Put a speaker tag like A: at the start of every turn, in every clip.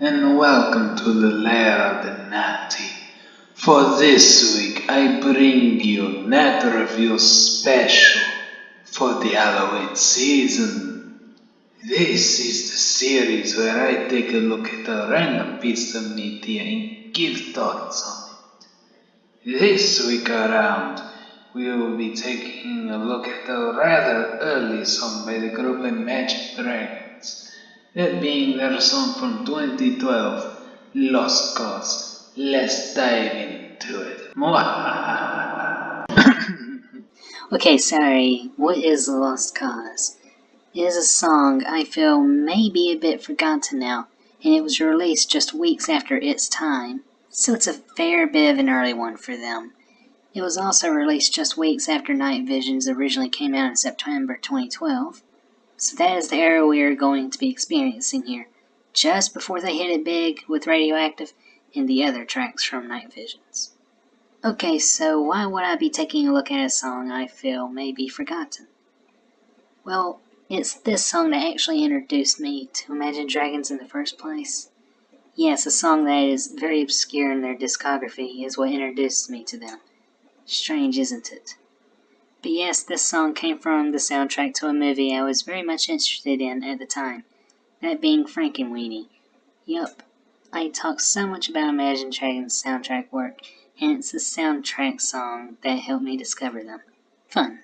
A: and welcome to the Lair of the Natty. For this week, I bring you Net Review Special for the Halloween season. This is the series where I take a look at a random piece of media and give thoughts on it. This week around, we will be taking a look at a rather early song by the group Imagine Dragons. That being their song from 2012, Lost Cause. Let's dive into it.
B: Okay, sorry. What is Lost Cause? It is a song I feel may be a bit forgotten now, and it was released just weeks after its time, so it's a fair bit of an early one for them. It was also released just weeks after Night Visions originally came out in September 2012, so that is the era we are going to be experiencing here, just before they hit it big with Radioactive and the other tracks from Night Visions. Okay, so why would I be taking a look at a song I feel may be forgotten? Well, it's this song that actually introduced me to Imagine Dragons in the first place. Yes, a song that is very obscure in their discography is what introduced me to them. Strange, isn't it? But yes, this song came from the soundtrack to a movie I was very much interested in at the time, that being Frankenweenie. Yup, I talk so much about Imagine Dragons' soundtrack work, and it's the soundtrack song that helped me discover them. Fun.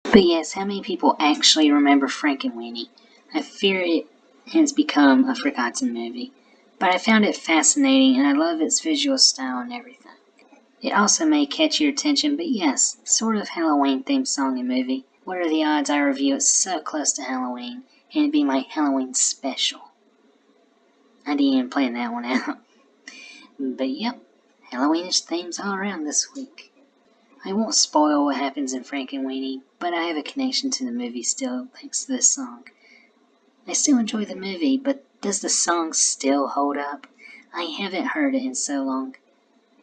B: But yes, how many people actually remember Frankenweenie? I fear it has become a forgotten movie, but I found it fascinating and I love its visual style and everything. It also may catch your attention, but yes, sort of Halloween-themed song and movie. What are the odds I review it so close to Halloween, and it'd be my Halloween special? I didn't even plan that one out. But yep, Halloweenish themes all around this week. I won't spoil what happens in Frankenweenie, but I have a connection to the movie still thanks to this song. I still enjoy the movie, but does the song still hold up? I haven't heard it in so long.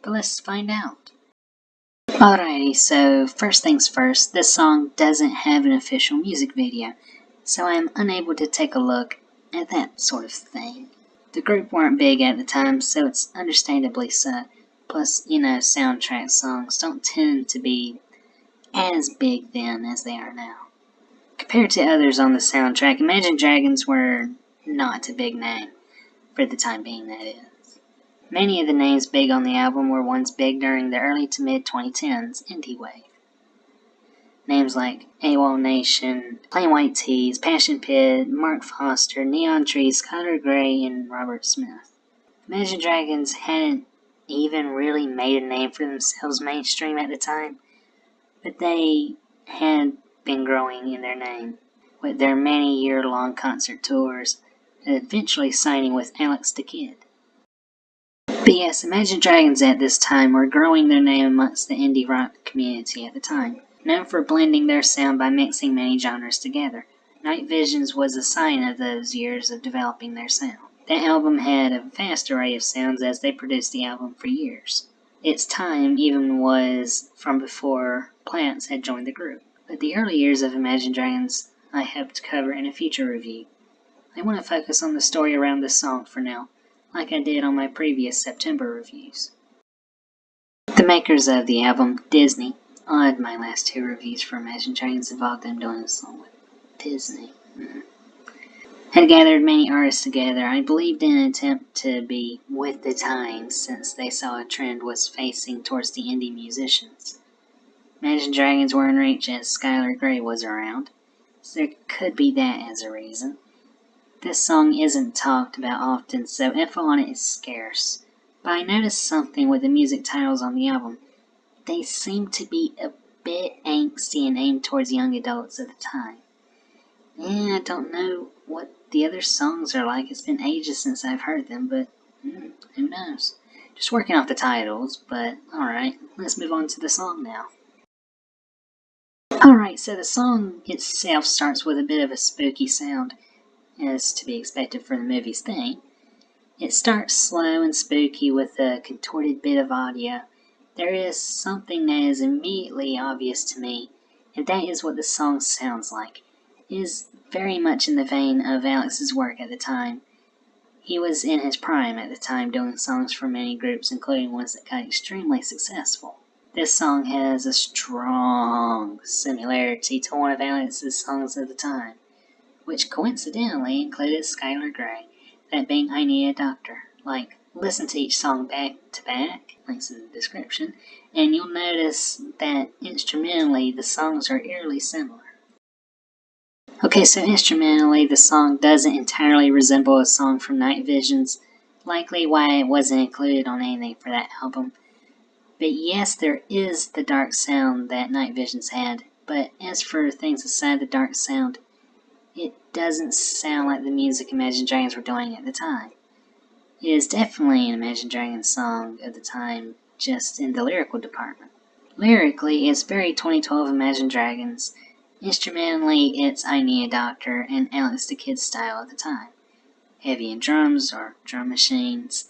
B: But let's find out. Alrighty, so first things first, this song doesn't have an official music video, so I am unable to take a look at that sort of thing. The group weren't big at the time, so it's understandably so. Plus, soundtrack songs don't tend to be as big then as they are now. Compared to others on the soundtrack, Imagine Dragons were not a big name, for the time being that is. Many of the names big on the album were ones big during the early to mid-2010s indie wave. Names like AWOL Nation, Plain White Tees, Passion Pit, Mark Foster, Neon Trees, Skylar Grey, and Robert Smith. Imagine Dragons hadn't even really made a name for themselves mainstream at the time, but they had been growing in their name, with their many year-long concert tours, and eventually signing with Alex the Kid. But yes, Imagine Dragons at this time were growing their name amongst the indie rock community at the time, known for blending their sound by mixing many genres together. Night Visions was a sign of those years of developing their sound. That album had a vast array of sounds as they produced the album for years. Its time even was from before Plants had joined the group. But the early years of Imagine Dragons I hope to cover in a future review. I want to focus on the story around this song for now, like I did on my previous September reviews. The makers of the album, Disney, odd my last two reviews for Imagine Dragons involved them doing a song with Disney. Had gathered many artists together, I believed in an attempt to be with the times since they saw a trend was facing towards the indie musicians. Imagine Dragons were in reach as Skylar Grey was around, so there could be that as a reason. This song isn't talked about often, so info on it is scarce. But I noticed something with the music titles on the album. They seem to be a bit angsty and aimed towards young adults at the time. I don't know what the other songs are like. It's been ages since I've heard them, but who knows? Just working off the titles, but alright, let's move on to the song now. Alright, so the song itself starts with a bit of a spooky sound, as to be expected for the movie's theme. It starts slow and spooky with a contorted bit of audio. There is something that is immediately obvious to me, and that is what the song sounds like. It is very much in the vein of Alex's work at the time. He was in his prime at the time, doing songs for many groups, including ones that got extremely successful. This song has a strong similarity to one of Alex's songs of the time, which coincidentally included Skylar Grey, that being I Need a Doctor. Listen to each song back to back, links in the description, and you'll notice that instrumentally the songs are eerily similar. Okay, so instrumentally the song doesn't entirely resemble a song from Night Visions, likely why it wasn't included on anything for that album. But yes, there is the dark sound that Night Visions had, but as for things aside the dark sound, it doesn't sound like the music Imagine Dragons were doing at the time. It is definitely an Imagine Dragons song of the time, just in the lyrical department. Lyrically, it's very 2012 Imagine Dragons. Instrumentally, it's I Need a Doctor and Alex the Kid style at the time. Heavy in drums or drum machines,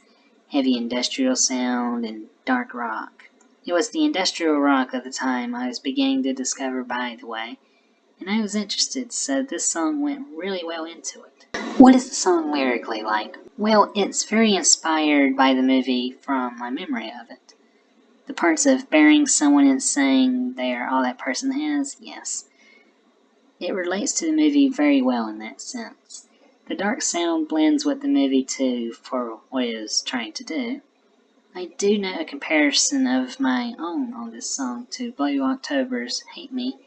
B: heavy industrial sound, and dark rock. It was the industrial rock of the time I was beginning to discover, by the way, and I was interested, so this song went really well into it. What is the song lyrically like? Well, it's very inspired by the movie from my memory of it. The parts of burying someone and saying they are all that person has, yes. It relates to the movie very well in that sense. The dark sound blends with the movie too for what it is trying to do. I do know a comparison of my own on this song to Blue October's Hate Me,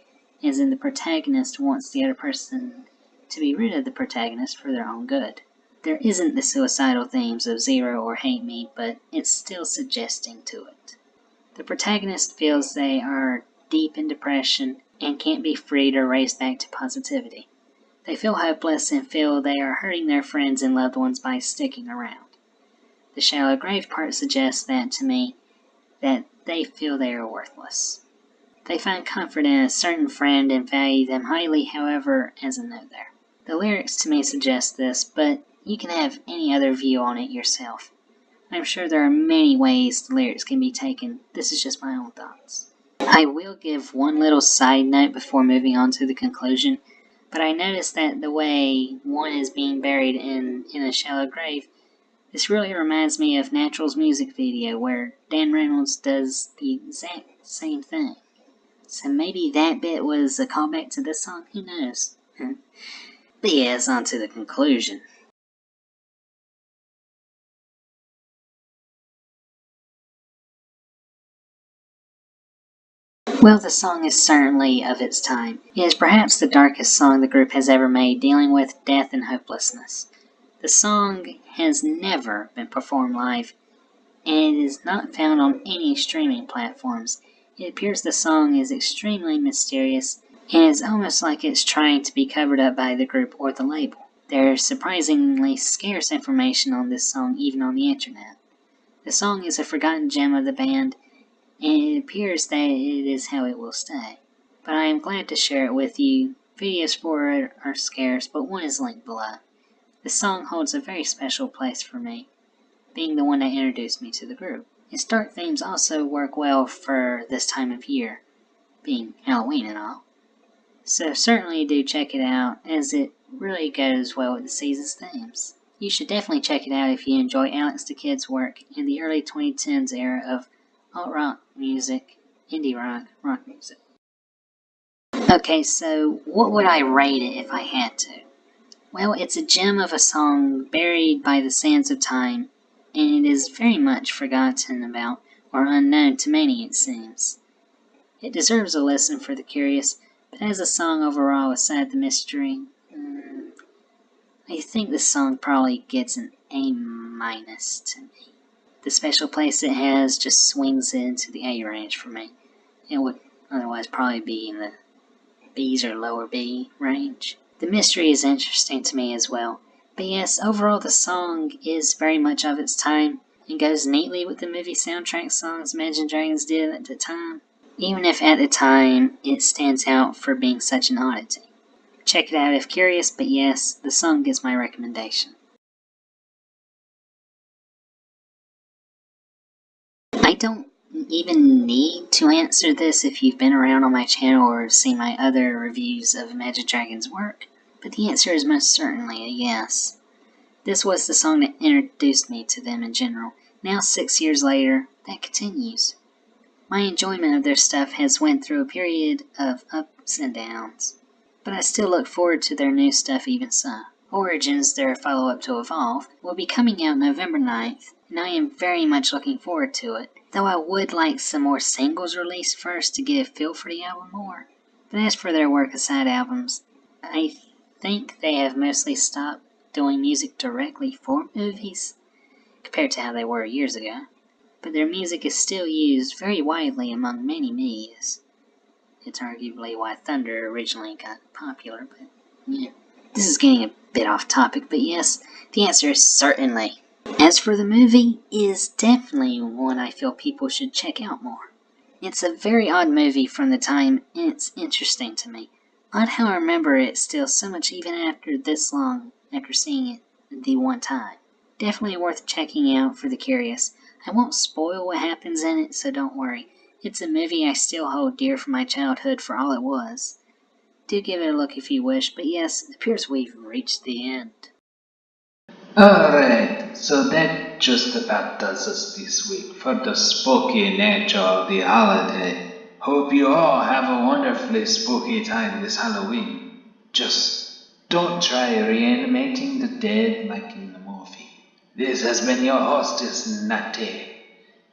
B: as in the protagonist wants the other person to be rid of the protagonist for their own good. There isn't the suicidal themes of Zero or Hate Me, but it's still suggesting to it. The protagonist feels they are deep in depression and can't be freed or raised back to positivity. They feel hopeless and feel they are hurting their friends and loved ones by sticking around. The shallow grave part suggests that to me, that they feel they are worthless. They find comfort in a certain friend and value them highly, however, as a note there. The lyrics to me suggest this, but you can have any other view on it yourself. I'm sure there are many ways the lyrics can be taken. This is just my own thoughts. I will give one little side note before moving on to the conclusion, but I noticed that the way one is being buried in a shallow grave, this really reminds me of Natural's music video where Dan Reynolds does the exact same thing. So maybe that bit was a callback to this song, who knows? But yes, on to the conclusion. Well, the song is certainly of its time. It is perhaps the darkest song the group has ever made, dealing with death and hopelessness. The song has never been performed live, and it is not found on any streaming platforms. It appears the song is extremely mysterious, and it's almost like it's trying to be covered up by the group or the label. There's surprisingly scarce information on this song even on the internet. The song is a forgotten gem of the band, and it appears that it is how it will stay. But I am glad to share it with you. Videos for it are scarce, but one is linked below. The song holds a very special place for me, being the one that introduced me to the group. Its dark themes also work well for this time of year, being Halloween and all. So certainly do check it out, as it really goes well with the season's themes. You should definitely check it out if you enjoy Alex the Kid's work in the early 2010s era of alt-rock music, indie rock music. Okay, so what would I rate it if I had to? Well, it's a gem of a song buried by the sands of time, and it is very much forgotten about, or unknown to many it seems. It deserves a listen for the curious, but as a song overall aside the mystery, I think this song probably gets an A- to me. The special place it has just swings into the A range for me. It would otherwise probably be in the B's or lower B range. The mystery is interesting to me as well. But yes, overall the song is very much of its time and goes neatly with the movie soundtrack songs Imagine Dragons did at the time, even if at the time it stands out for being such an oddity. Check it out if curious, but yes, the song gets my recommendation. I don't even need to answer this if you've been around on my channel or seen my other reviews of Imagine Dragons' work, but the answer is most certainly a yes. This was the song that introduced me to them in general. Now 6 years later, that continues. My enjoyment of their stuff has went through a period of ups and downs, but I still look forward to their new stuff even so. Origins, their follow-up to Evolve, will be coming out November 9th, and I am very much looking forward to it, though I would like some more singles released first to get a feel for the album more. But as for their work aside albums, I think they have mostly stopped doing music directly for movies, compared to how they were years ago. But their music is still used very widely among many medias. It's arguably why Thunder originally got popular, but yeah. This is getting a bit off topic, but yes, the answer is certainly. As for the movie, it is definitely one I feel people should check out more. It's a very odd movie from the time, and it's interesting to me. Odd how I remember it still so much even after this long, after seeing it the one time. Definitely worth checking out for the curious. I won't spoil what happens in it, so don't worry. It's a movie I still hold dear from my childhood for all it was. Do give it a look if you wish, but yes, it appears we've reached the end.
A: Alright, so that just about does us this week for the spooky nature of the holiday. Hope you all have a wonderfully spooky time this Halloween. Just don't try reanimating the dead like in the movie. This has been your hostess, Natty.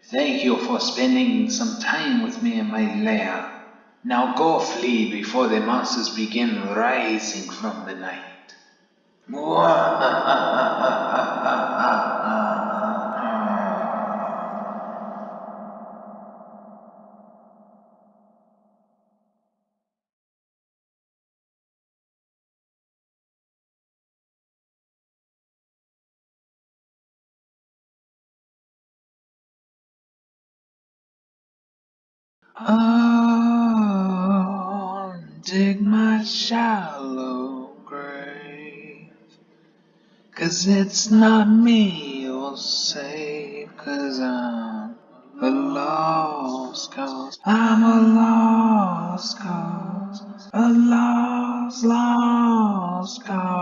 A: Thank you for spending some time with me in my lair. Now go flee before the monsters begin rising from the night. Oh, dig my shallow grave, 'cause it's not me you'll save, 'cause I'm a lost cause. I'm a lost cause, a lost cause.